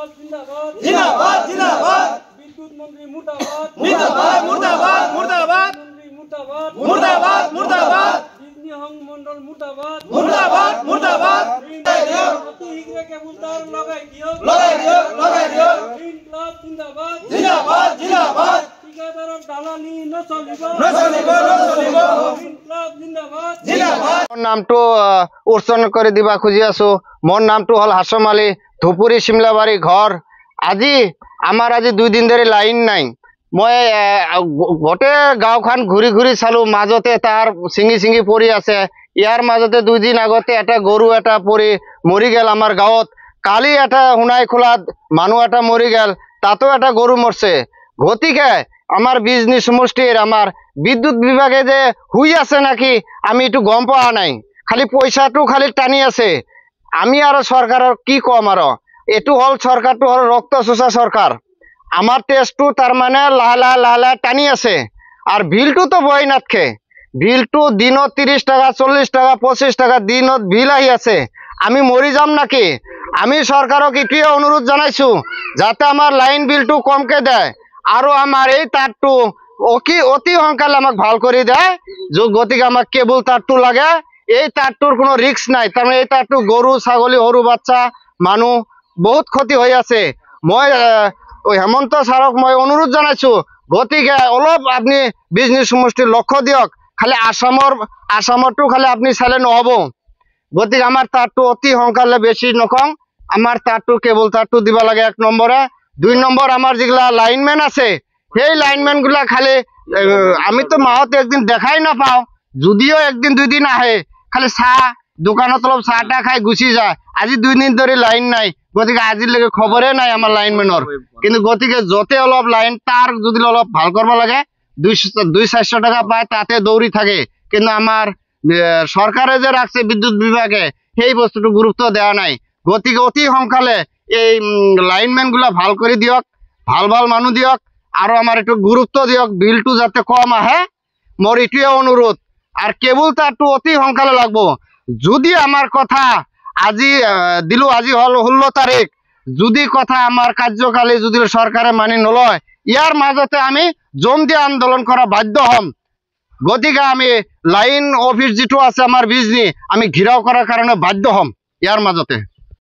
जिंदाबाद जिंदाबाद विद्युत मंत्री मुर्दाबाद मुर्दाबाद मुर्दाबाद मंत्री मुर्दाबाद मुर्दाबाद मुर्दाबाद बिजली हंग मंडल मुर्दाबाद मुर्दाबाद मुर्दाबाद अति शीघ्र केबल तार लगाई दियो ग्रीन क्लब जिंदाबाद जिंदाबाद जिंदाबाद ठिकादारक दालाली नचलिबो ग्रीन क्लब जिंदाबाद जिंदाबाद नामটো উচ্চাৰণ কৰি দিবা খুজি আছো। মোৰ নামটো হল হাছম আলী, ধুপুৰী শিমলাবাৰী ঘৰ। আজি আমাৰ আজি 2 দিন ধৰি লাইন নাই। মই গোটেই গাঁওখন ঘূৰি ঘূৰি চালো, মাজতে তাৰ চিঙি পৰি আছে। ইয়াৰ মাজতে 2 দিন আগতে এটা গৰু এটা পৰি মৰি গেল আমাৰ গাঁৱত। কালি এটা হুনাই খোলাত মানুহ এটা মৰি গেল, তাতো এটা গৰু মৰছে। গতিকে আমার বিজনেস সমষ্টির আমার বিদ্যুৎ বিভাগে যে হুই আছে নাকি আমি একটু গম পাওয়া নাই, খালি পয়সাটো খালি টানি আছে। আমি আর সরকারের কি কম, আর এটু হল সরকারটো হল রক্ত চোষা সরকার। আমার টেস্টটো তার মানে লাহে টানি আছে। আর বিলটো তো বই নাথকে, বিলটো দিনত 30 টাকা 40 টাকা 25 টাকা দিনত বিল আহি আছে। আমি মরি যাম নাকি? আমি সরকারক এটিয়ে অনুরোধ জানাইছো যাতে আমার লাইন বিলটো কমকে দেয়, আৰু আমাৰ এই তাৰটো অতি সোনকালে আমাক ভাল কৰি দেয়। গতিকে আমাক কেবল তাৰটো লাগে। এই তাৰটোৰ কোনো ৰিস্ক নাই, তাৰ মানে এই তাৰটো গৰু ছাগলী সৰু বাচ্চা মানুহ বহুত ক্ষতি হৈ আছে। মই হেমন্ত ছাৰক মই অনুৰোধ জানাইছো, গতিকে অলপ আপনি বিজনেস সমষ্টিৰ লক্ষ্য দিয়ক। খালি আসামৰটো খালি আপনি চালে নহব। গতিকে আমার তারটো অতি সোনকালে বেশি নকং, আমার তারটো কেবল তারটো দিবা লাগে 1 নম্বরে। 2 নম্বর আমার যেগুলা লাইনম্যান আছে সেই লাইনম্যান গুলা খালি আমি তো মাহত একদিন দেখাই না পাও, যদিও 1 দিন 2 দিন আহে, খালি চাহ দোকানত অলপ চাহটা খাই গুচি যায়। আজি 2 দিন ধরে লাইন নাই, গতিকে আজিলৈকে খবরে নাই আমার লাইনম্যানৰ। কিন্তু গতিকে যতে অলপ লাইন তার যদি অলপ ভাল করব লাগে 200-400 টাকা পায়, তাতে দৌড়ি থাকে। কিন্তু আমার সরকারে যে রাখছে বিদ্যুৎ বিভাগে সেই বস্তুটো গুরুত্ব দেওয়া নাই। গতিকে অতি সোনকালে এই লাইনম্যান গুলা ভাল করে দিয়ক, ভাল মানুষ দিয়ক, আর আমার একটু গুরুত্ব দিয়ক, বিলটো যাতে কম আহে, মোর এটুয়ে অনুরোধ। আর কেবল তারটো অতি সোনকালে লাগবো। যদি আমার কথা আজি দিলো, আজি হল 16 তারিখ, যদি কথা আমার কার্যকালে যদি সরকারে মানি নলয়, ইয়ার মাজতে আমি জম দিয়ে আন্দোলন করা বাধ্য হম। গতিকে আমি লাইন অফিস যেটো আছে আমার বিজনি আমি ঘিরাও করার কারণে বাধ্য হম ইয়ার মাজতে।